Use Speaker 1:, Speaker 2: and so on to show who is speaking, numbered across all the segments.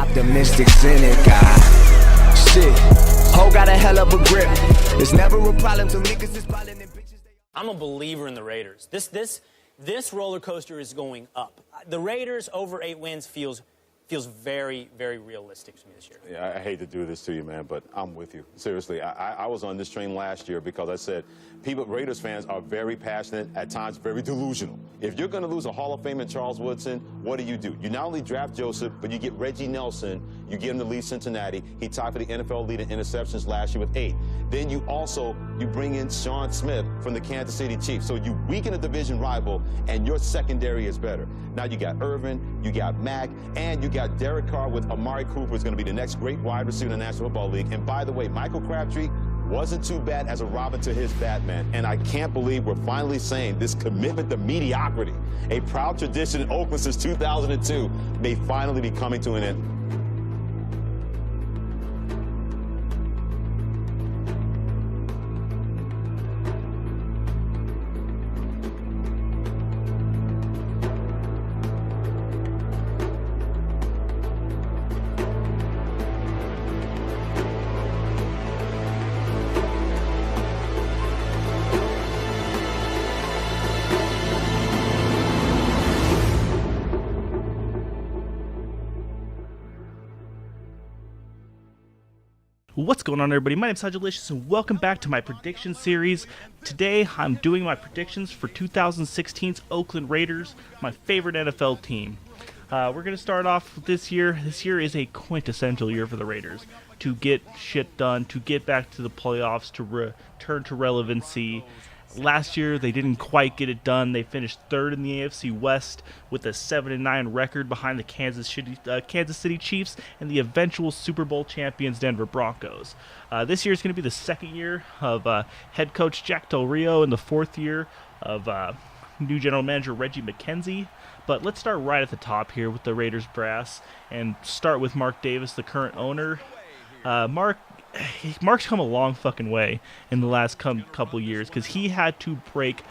Speaker 1: Optimistics in it, God. Shit. Ho got a hell of a grip. It's never a problem to me cause it's ballin' and bitches.
Speaker 2: I'm a believer in the Raiders. This roller coaster is going up. The Raiders over 8 wins feels very, very realistic to me this year.
Speaker 3: Yeah, I hate to do this to you, man, but I'm with you. Seriously, I was on this train last year because I said Raiders fans are very passionate, at times very delusional. If you're going to lose a Hall of Famer Charles Woodson, what do? You not only draft Joseph, but you get Reggie Nelson. You get him to lead Cincinnati. He tied for the NFL lead in interceptions last year with 8. Then you bring in Sean Smith from the Kansas City Chiefs. So you weaken a division rival, and your secondary is better. Now you got Irvin, you got Mack, and you got Derek Carr with Amari Cooper is going to be the next great wide receiver in the National Football League. And by the way, Michael Crabtree wasn't too bad as a Robin to his Batman. And I can't believe we're finally saying this commitment to mediocrity, a proud tradition in Oakland since 2002, may finally be coming to an end.
Speaker 4: What's going on, everybody? My name is Hajilicious, and welcome back to my prediction series. Today, I'm doing my predictions for 2016's Oakland Raiders, my favorite NFL team. We're going to start off with this year. This year is a quintessential year for the Raiders to get shit done, to get back to the playoffs, to return to relevancy. Last year, they didn't quite get it done. They finished third in the AFC West with a 7-9 record behind the Kansas City Chiefs and the eventual Super Bowl champions Denver Broncos. This year is going to be the second year of head coach Jack Del Rio and the fourth year of new general manager Reggie McKenzie. But let's start right at the top here with the Raiders brass and start with Mark Davis, the current owner. Mark's come a long fucking way in the last couple years because he had to break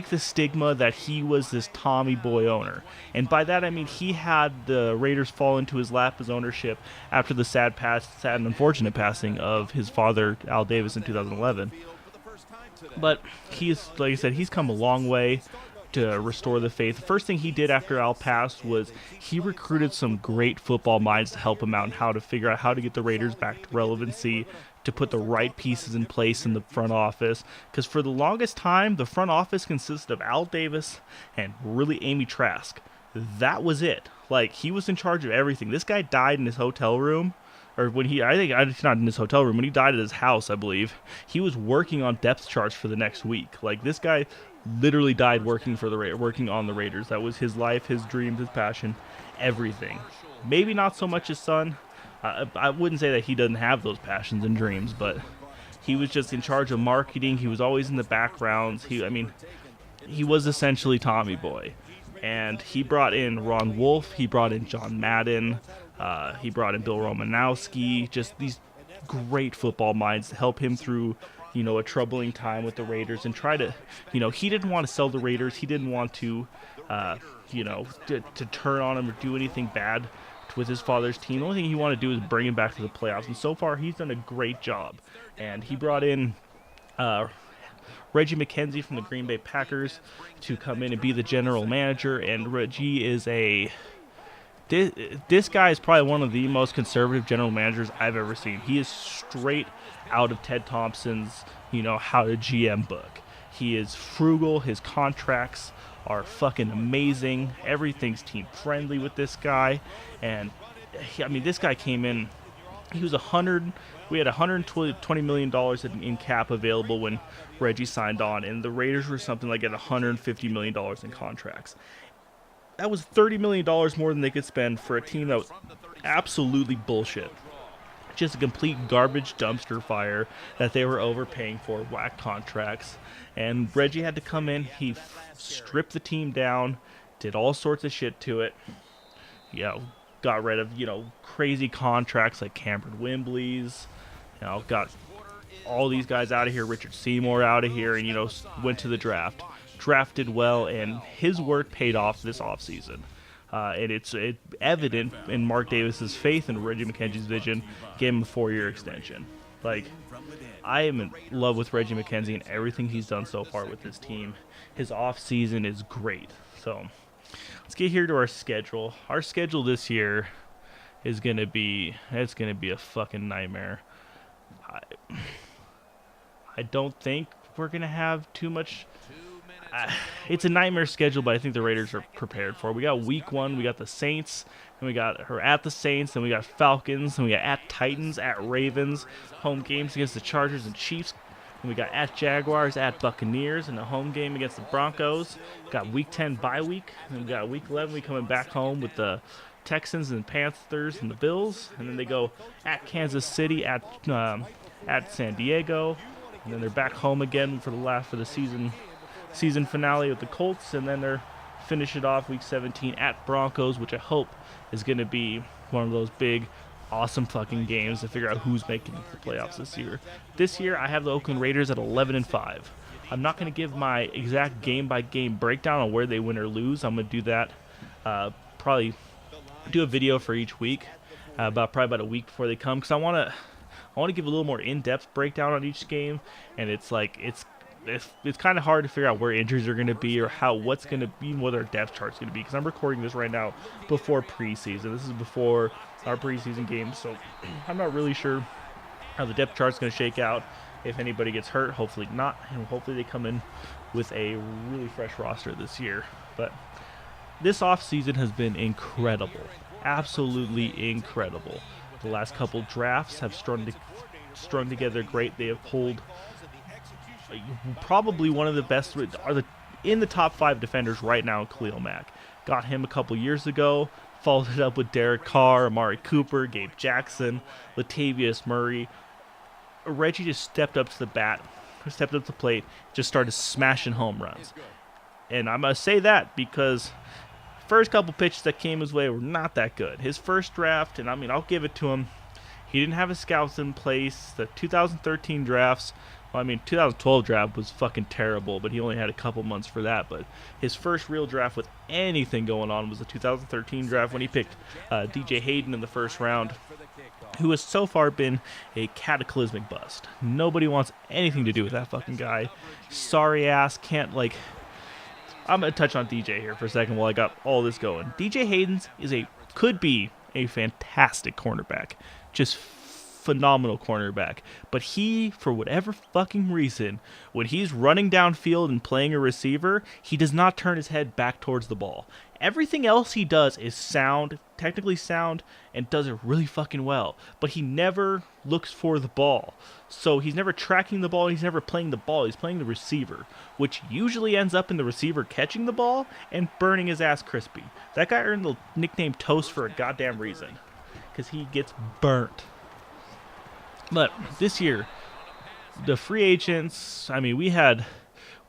Speaker 4: the stigma that he was this Tommy boy owner. And by that I mean he had the Raiders fall into his lap as ownership after the sad and unfortunate passing of his father, Al Davis, in 2011. But like I said, he's come a long way to restore the faith. The first thing he did after Al passed was he recruited some great football minds to help him out and how to figure out how to get the Raiders back to relevancy, to put the right pieces in place in the front office. Because for the longest time, the front office consisted of Al Davis and really Amy Trask. That was it. Like, he was in charge of everything. This guy died in his hotel room. Or when not in his hotel room, when he died at his house, I believe, he was working on depth charts for the next week. Like, this guy literally died working on the Raiders. That was his life, his dreams, his passion, everything. Maybe not so much his son. I wouldn't say that he doesn't have those passions and dreams, but he was just in charge of marketing. He was always in the backgrounds. He was essentially Tommy Boy. And he brought in Ron Wolf. He brought in John Madden. He brought in Bill Romanowski. Just these great football minds to help him through, a troubling time with the Raiders and try to, he didn't want to sell the Raiders. He didn't want to, to turn on him or do anything bad with his father's team. The only thing he wanted to do is bring him back to the playoffs. And so far, he's done a great job. And he brought in Reggie McKenzie from the Green Bay Packers to come in and be the general manager. And Reggie is this guy is probably one of the most conservative general managers I've ever seen. He is straight out of Ted Thompson's, How to GM book. He is frugal. His contracts are fucking amazing. Everything's team friendly with this guy. And this guy came in. He was we had $120 million in cap available when Reggie signed on, and the Raiders were something like at $150 million in contracts. That was $30 million more than they could spend for a team that was absolutely bullshit. Just a complete garbage dumpster fire that they were overpaying for, whack contracts. And Reggie had to come in. He stripped the team down, did all sorts of shit to it. Got rid of, crazy contracts like Cameron Wembley's. Got all these guys out of here, Richard Seymour out of here, and, went to the draft. Drafted well, and his work paid off this offseason. And it's evident in Mark Davis's faith and Reggie McKenzie's vision, gave him a 4-year extension. Like, I am in love with Reggie McKenzie and everything he's done so far with this team. His off season is great. So let's get here to our schedule. Our schedule this year is gonna be a fucking nightmare. I don't think we're gonna have too much. It's a nightmare schedule, but I think the Raiders are prepared for it. We got week 1, we got the Saints, and we got her at the Saints, and we got Falcons, and we got at Titans, at Ravens, home games against the Chargers and Chiefs, and we got at Jaguars, at Buccaneers, and a home game against the Broncos. Got week 10 bye week, and we got week 11 we coming back home with the Texans and Panthers and the Bills, and then they go at Kansas City, at San Diego, and then they're back home again for the season finale with the Colts, and then they're finish it off week 17 at Broncos, which I hope is going to be one of those big, awesome fucking games to figure out who's making the playoffs this year. This year, I have the Oakland Raiders at 11-5. I'm not going to give my exact game-by-game breakdown on where they win or lose. I'm going to do that, probably do a video for each week, probably about a week before they come, because I want to give a little more in-depth breakdown on each game, and it's kind of hard to figure out where injuries are going to be or what's going to be, what our depth chart's going to be, because I'm recording this right now before preseason. This is before our preseason games, so I'm not really sure how the depth chart's going to shake out. If anybody gets hurt, hopefully not, and hopefully they come in with a really fresh roster this year. But this offseason has been incredible, absolutely incredible. The last couple drafts have strung together great. They have pulled probably one of the best, in the top 5 defenders right now, Khalil Mack. Got him a couple years ago, followed it up with Derek Carr, Amari Cooper, Gabe Jackson, Latavius Murray. Reggie just stepped up to the plate, just started smashing home runs. And I'm going to say that because first couple pitches that came his way were not that good. His first draft, and I'll give it to him, he didn't have his scouts in place. The 2013 drafts, 2012 draft was fucking terrible, but he only had a couple months for that. But his first real draft with anything going on was the 2013 draft when he picked DJ Hayden in the first round, who has so far been a cataclysmic bust. Nobody wants anything to do with that fucking guy. Sorry ass, can't I'm going to touch on DJ here for a second while I got all this going. DJ Hayden's could be a fantastic cornerback. Just phenomenal cornerback. But he, for whatever fucking reason, when he's running downfield and playing a receiver, he does not turn his head back towards the ball. Everything else he does is technically sound, and does it really fucking well. But he never looks for the ball. So he's never tracking the ball, he's never playing the ball, he's playing the receiver, which usually ends up in the receiver catching the ball and burning his ass crispy. That guy earned the nickname Toast for a goddamn reason, because he gets burnt. But this year, the free agents, we had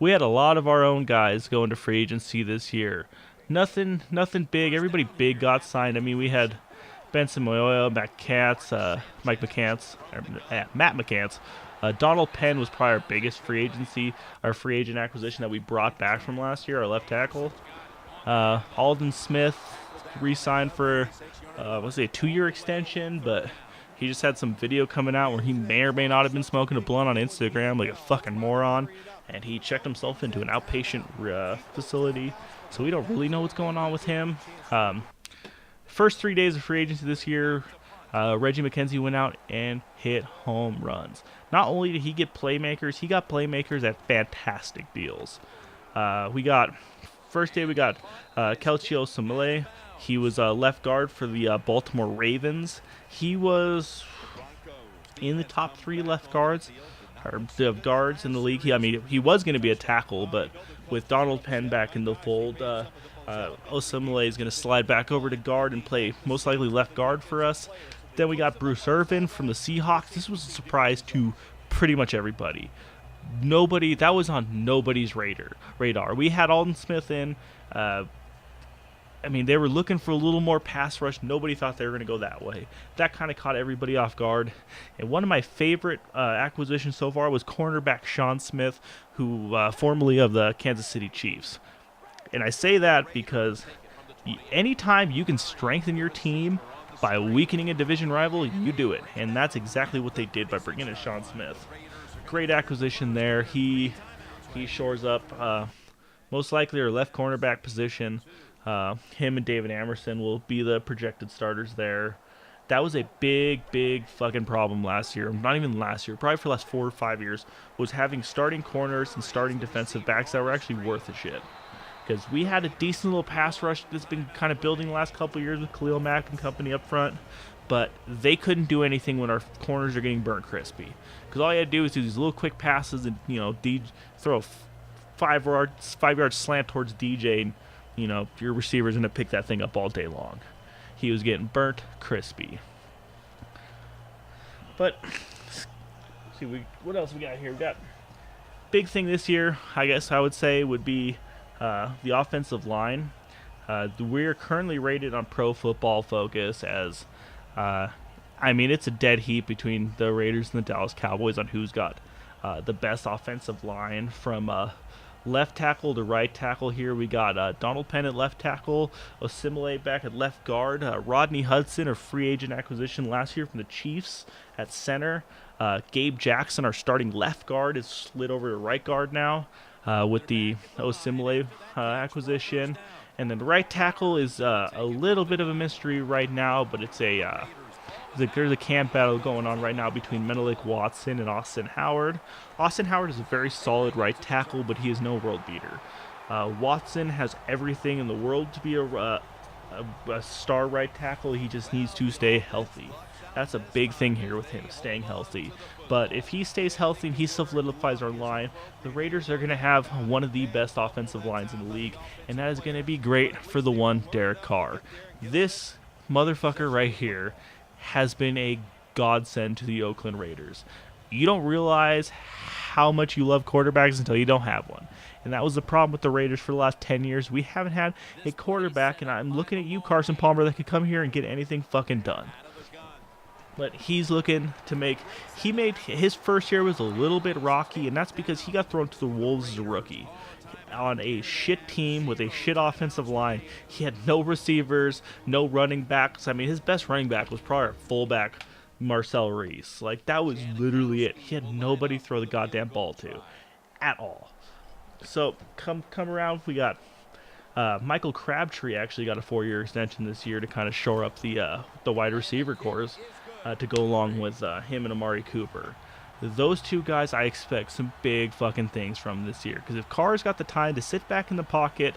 Speaker 4: a lot of our own guys go into free agency this year. Nothing big. Everybody big got signed. We had Benson Moyoa, Matt McCants. Donald Penn was probably our biggest free agent acquisition that we brought back from last year, our left tackle. Aldon Smith re-signed for, a 2-year extension, but he just had some video coming out where he may or may not have been smoking a blunt on Instagram like a fucking moron, and he checked himself into an outpatient facility, so we don't really know what's going on with him. First 3 days of free agency this year, Reggie McKenzie went out and hit home runs. Not only did he get playmakers, he got playmakers at fantastic deals. First day we got Kelchio Samile. He was left guard for the Baltimore Ravens. He was in the top 3 left guards, or the guards in the league. He was going to be a tackle, but with Donald Penn back in the fold, Osamile is going to slide back over to guard and play most likely left guard for us. Then we got Bruce Irvin from the Seahawks. This was a surprise to pretty much everybody. That was on nobody's radar. We had Aldon Smith in. They were looking for a little more pass rush. Nobody thought they were going to go that way. That kind of caught everybody off guard. And one of my favorite acquisitions so far was cornerback Sean Smith, who formerly of the Kansas City Chiefs. And I say that because Anytime you can strengthen your team by weakening a division rival, you do it. And that's exactly what they did by bringing in Sean Smith. Great acquisition there. He shores up most likely our left cornerback position. Him and David Amerson will be the projected starters there. That was a big fucking problem last year. Not even last year, probably for the last 4 or 5 years, was having starting corners and starting defensive backs that were actually worth a shit. Because we had a decent little pass rush that's been kind of building the last couple of years with Khalil Mack and company up front, but they couldn't do anything when our corners are getting burnt crispy. Because all you had to do is do these little quick passes and, throw a 5-yard slant towards DJ, and, your receiver's going to pick that thing up all day long. He was getting burnt crispy. But, see, what else we got here? We got big thing this year, I guess I would say, would be the offensive line. We're currently rated on Pro Football Focus as, it's a dead heat between the Raiders and the Dallas Cowboys on who's got the best offensive line from left tackle to right tackle. Here we got Donald Penn at left tackle, Osimile back at left guard, Rodney Hudson, a free agent acquisition last year from the Chiefs, at center. Gabe Jackson, our starting left guard, is slid over to right guard now with the Osimile acquisition. And then the right tackle is a little bit of a mystery right now, but it's there's a camp battle going on right now between Menelik Watson and Austin Howard. Austin Howard is a very solid right tackle, but he is no world beater. Watson has everything in the world to be a star right tackle. He just needs to stay healthy. That's a big thing here with him, staying healthy. But if he stays healthy and he solidifies our line, the Raiders are going to have one of the best offensive lines in the league, and that is going to be great for the one Derek Carr. This motherfucker right here has been a godsend to the Oakland Raiders. You don't realize how much you love quarterbacks until you don't have one. And that was the problem with the Raiders for the last 10 years. We haven't had a quarterback, and I'm looking at you, Carson Palmer, that could come here and get anything fucking done. But he's looking to his first year was a little bit rocky, and that's because he got thrown to the Wolves as a rookie on a shit team with a shit offensive line. He had no receivers, no running backs. His best running back was probably our fullback, Marcel Reese. That was literally it. He had nobody to throw the goddamn ball to at all. So come around, we got Michael Crabtree actually got a 4-year extension this year to kind of shore up the wide receiver cores to go along with him and Amari Cooper. Those two guys, I expect some big fucking things from this year. Because if Carr's got the time to sit back in the pocket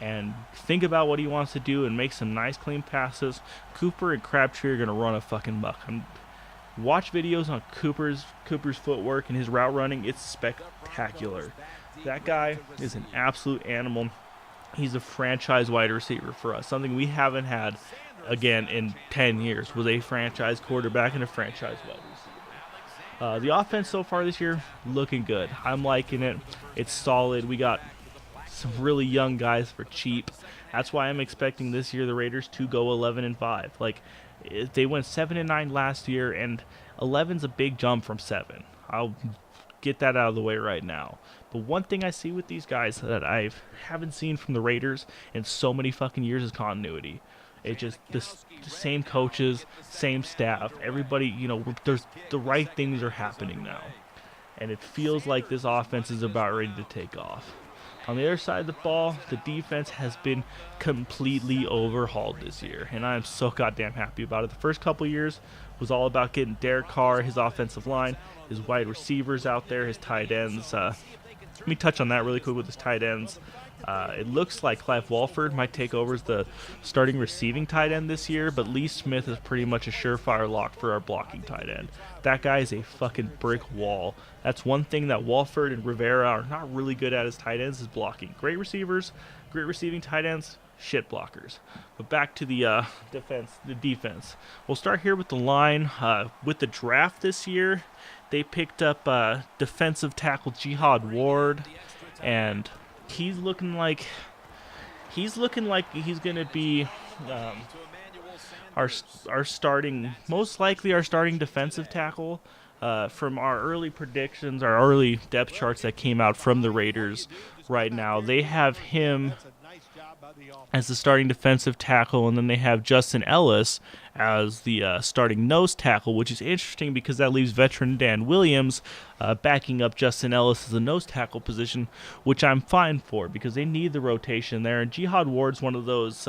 Speaker 4: and think about what he wants to do and make some nice, clean passes, Cooper and Crabtree are going to run a fucking muck. Watch videos on Cooper's footwork and his route running. It's spectacular. That guy is an absolute animal. He's a franchise wide receiver for us. Something we haven't had, again, in 10 years, was a franchise quarterback and a franchise wide receiver. The offense so far this year, looking good. I'm liking it. It's solid. We got some really young guys for cheap. That's why I'm expecting this year the Raiders to go 11-5. They went 7-9 last year, and 11's a big jump from 7. I'll get that out of the way right now. But one thing I see with these guys that I haven't seen from the Raiders in so many fucking years is continuity. It's just the same coaches, same staff. Everybody, there's the right things are happening now. And it feels like this offense is about ready to take off. On the other side of the ball, the defense has been completely overhauled this year. And I am so goddamn happy about it. The first couple years was all about getting Derek Carr, his offensive line, his wide receivers out there, his tight ends. Let me touch on that really quick with his tight ends. It looks like Clive Walford might take over as the starting receiving tight end this year, but Lee Smith is pretty much a surefire lock for our blocking tight end. That guy is a fucking brick wall. That's one thing that Walford and Rivera are not really good at as tight ends, is blocking. Great receivers, great receiving tight ends, shit blockers. But back to the defense. We'll start here with the line. With the draft this year, they picked up defensive tackle Jihad Ward, and he's looking like he's going to be our starting, most likely our starting defensive tackle. from our early predictions, our early depth charts that came out from the Raiders right now, they have him as the starting defensive tackle, and then they have Justin Ellis as the starting nose tackle, which is interesting because that leaves veteran Dan Williams backing up Justin Ellis as the nose tackle position, which I'm fine for because they need the rotation there. And Jihad Ward's one of those,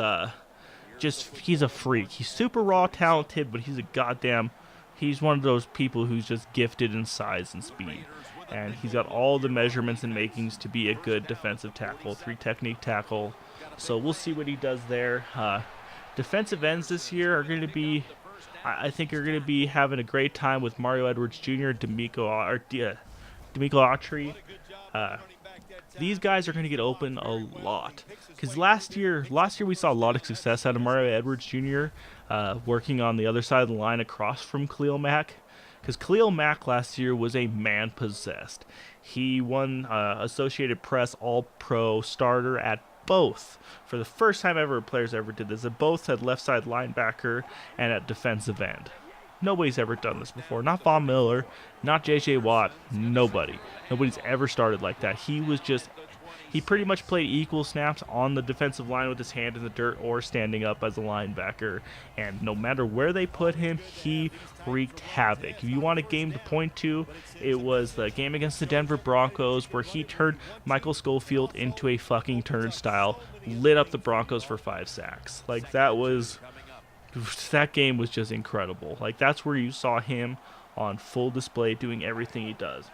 Speaker 4: he's a freak. He's super raw talented, but he's one of those people who's just gifted in size and speed. And he's got all the measurements and makings to be a good defensive tackle, 3-technique tackle. So we'll see what he does there. Defensive ends this year are going to be, I think, are going to be having a great time with Mario Edwards Jr., D'Amico Autry. These guys are going to get open a lot. Because last year we saw a lot of success out of Mario Edwards Jr. Working on the other side of the line across from Khalil Mack. Because Khalil Mack last year was a man possessed. He won Associated Press All-Pro starter at both. For the first time ever, players ever did this. At both at left side linebacker and at defensive end. Nobody's ever done this before. Not Von Miller, not J.J. Watt, nobody. Nobody's ever started like that. He pretty much played equal snaps on the defensive line with his hand in the dirt or standing up as a linebacker. And no matter where they put him, he wreaked havoc. If you want a game to point to, it was the game against the Denver Broncos where he turned Michael Schofield into a fucking turnstile, lit up the Broncos for 5 sacks. Like, that game was just incredible. Like, that's where you saw him on full display doing everything he does.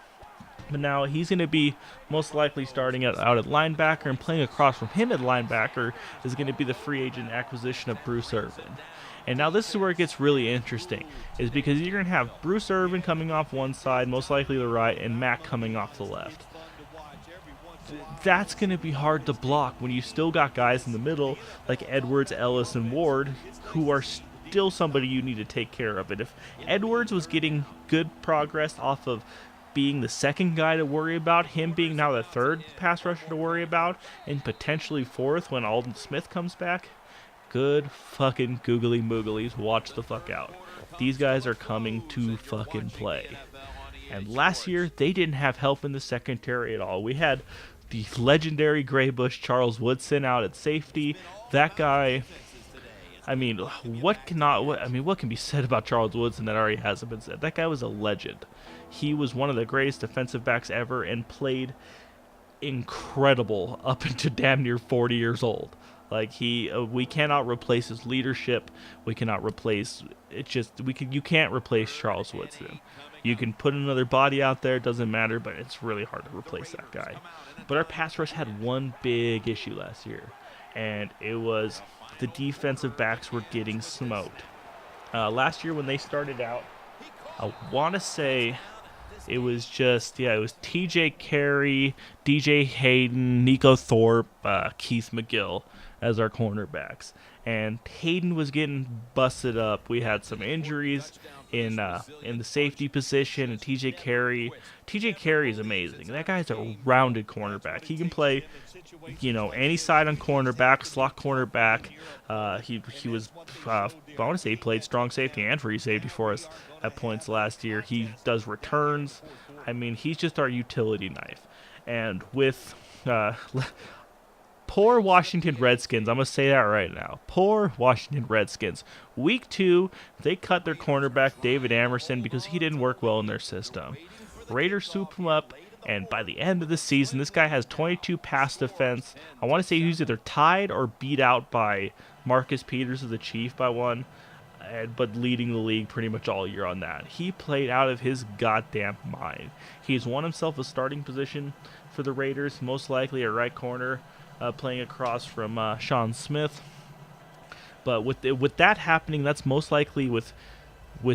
Speaker 4: But now he's going to be most likely starting out at linebacker, and playing across from him at linebacker is going to be the free agent acquisition of Bruce Irvin. And now this is where it gets really interesting, is because you're going to have Bruce Irvin coming off one side, most likely the right, and Mack coming off the left. That's going to be hard to block when you still got guys in the middle like Edwards, Ellis, and Ward who are still somebody you need to take care of. And if Edwards was getting good progress off of being the second guy to worry about, him being now the third pass rusher to worry about, and potentially fourth when Alden Smith comes back, good fucking googly mooglies, watch the fuck out. These guys are coming to fucking play. And last year, they didn't have help in the secondary at all. We had the legendary Graybush Charles Woodson out at safety. That guy, what can be said about Charles Woodson that already hasn't been said? That guy was a legend. He was one of the greatest defensive backs ever and played incredible up into damn near 40 years old. Like, we cannot replace his leadership. We cannot replace you can't replace Charles Woodson. You can put another body out there, it doesn't matter, but it's really hard to replace that guy. But our pass rush had one big issue last year, and it was the defensive backs were getting smoked. Last year when they started out, I want to say it was TJ Carey, DJ Hayden, Nico Thorpe, Keith McGill as our cornerbacks. And Hayden was getting busted up. We had some injuries in the safety position, and TJ Carey is amazing. That guy's a rounded cornerback. He can play, any side on cornerback, slot cornerback. He was, I want to say he played strong safety and free safety for us at points last year. He does returns. He's just our utility knife. And with poor Washington Redskins, I'm going to say that right now. Poor Washington Redskins. Week 2, they cut their cornerback, David Amerson, because he didn't work well in their system. Raiders swoop him up, and by the end of the season, this guy has 22 pass defense. I want to say he's either tied or beat out by Marcus Peters of the Chief by one, but leading the league pretty much all year on that. He played out of his goddamn mind. He's won himself a starting position for the Raiders, most likely a right corner, playing across from Sean Smith. But with that happening, that's most likely with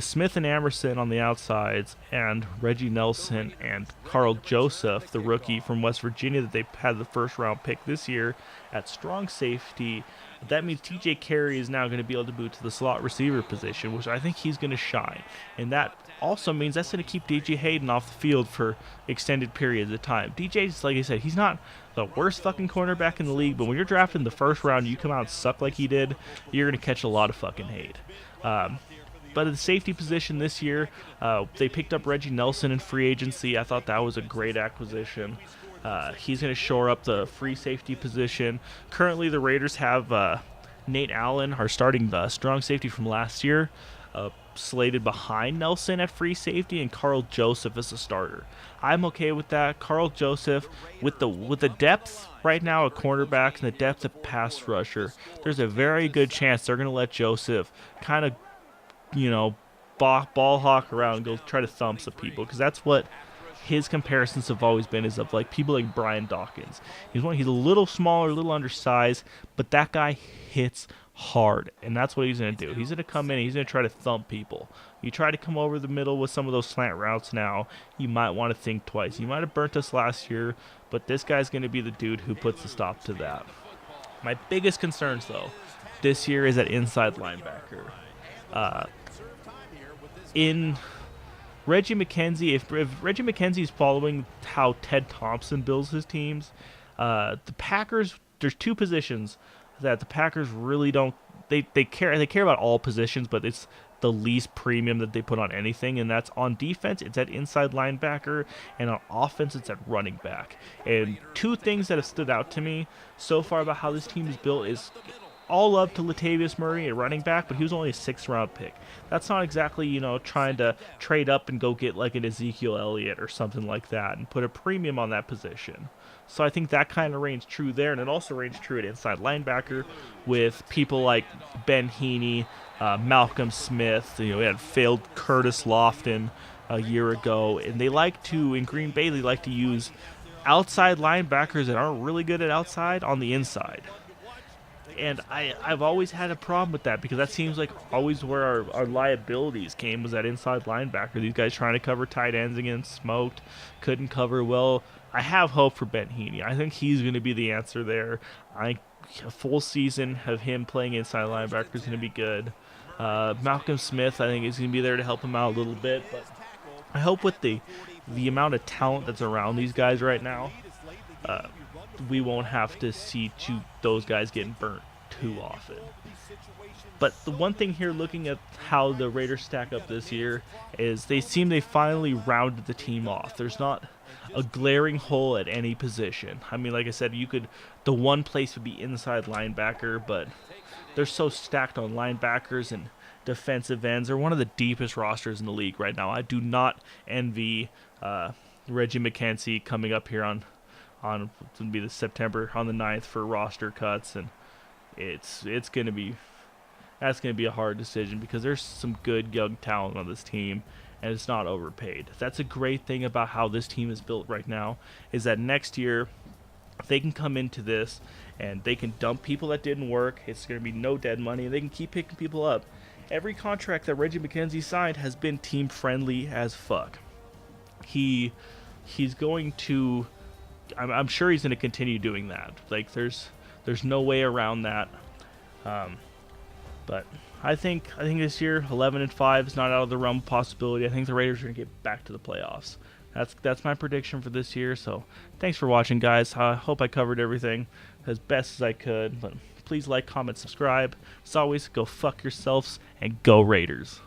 Speaker 4: Smith and Amerson on the outsides and Reggie Nelson and Carl Joseph, the rookie from West Virginia that they had the first round pick this year at strong safety. That means TJ Carey is now going to be able to move to the slot receiver position, which I think he's going to shine. And that also means that's going to keep DJ Hayden off the field for extended periods of time. DJ's, like I said, he's not the worst fucking cornerback in the league, but when you're drafted in the first round, you come out and suck like he did, you're going to catch a lot of fucking hate. at the safety position this year, they picked up Reggie Nelson in free agency. I thought that was a great acquisition. He's going to shore up the free safety position. Currently, the Raiders have Nate Allen, our starting strong safety from last year, slated behind Nelson at free safety, and Carl Joseph as a starter. I'm okay with that. Carl Joseph, with the depth right now at cornerbacks and the depth of pass rusher, there's a very good chance they're going to let Joseph kind of, ball hawk around and go try to thump some people, because that's what his comparisons have always been, is of like people like Brian Dawkins. He's a little smaller, a little undersized, but that guy hits hard, and that's what he's going to do. He's going to come in and he's going to try to thump people. You try to come over the middle with some of those slant routes now, you might want to think twice. You might have burnt us last year, but this guy's going to be the dude who puts a stop to that. My biggest concerns, though, this year is at inside linebacker. In Reggie McKenzie, if Reggie McKenzie is following how Ted Thompson builds his teams, the Packers, there's two positions that the Packers really don't, they care about all positions, but it's the least premium that they put on anything, and that's on defense, it's at inside linebacker, and on offense, it's at running back. And two things that have stood out to me so far about how this team is built is all up to Latavius Murray at running back, but he was only a 6th-round pick. That's not exactly, trying to trade up and go get like an Ezekiel Elliott or something like that and put a premium on that position. So I think that kind of reigns true there, and it also reigns true at inside linebacker with people like Ben Heaney, Malcolm Smith. We had failed Curtis Lofton a year ago, and in Green Bay, they like to use outside linebackers that aren't really good at outside on the inside. And I've always had a problem with that, because that seems like always where our liabilities came, was that inside linebacker. These guys trying to cover tight ends again, smoked, couldn't cover well. I have hope for Ben Heaney. I think he's going to be the answer there. I think a full season of him playing inside linebacker is going to be good. Malcolm Smith, I think, is going to be there to help him out a little bit. But I hope with the amount of talent that's around these guys right now, we won't have to see those guys getting burnt too often. But the one thing here, looking at how the Raiders stack up this year, is they finally rounded the team off. There's not a glaring hole at any position. I mean, like I said, the one place would be inside linebacker, but they're so stacked on linebackers and defensive ends. They're one of the deepest rosters in the league right now. I do not envy Reggie McKenzie coming up here on going to be the September on the 9th for roster cuts, and that's going to be a hard decision, because there's some good young talent on this team, and it's not overpaid. That's a great thing about how this team is built right now, is that next year they can come into this and they can dump people that didn't work. It's going to be no dead money, and they can keep picking people up. Every contract that Reggie McKenzie signed has been team friendly as fuck. He's going to, I'm sure he's going to continue doing that. Like, there's no way around that. But I think this year 11-5 is not out of the realm of possibility. I think the Raiders are going to get back to the playoffs. That's my prediction for this year. So thanks for watching, guys. I hope I covered everything as best as I could. But please like, comment, subscribe. As always, go fuck yourselves and go Raiders.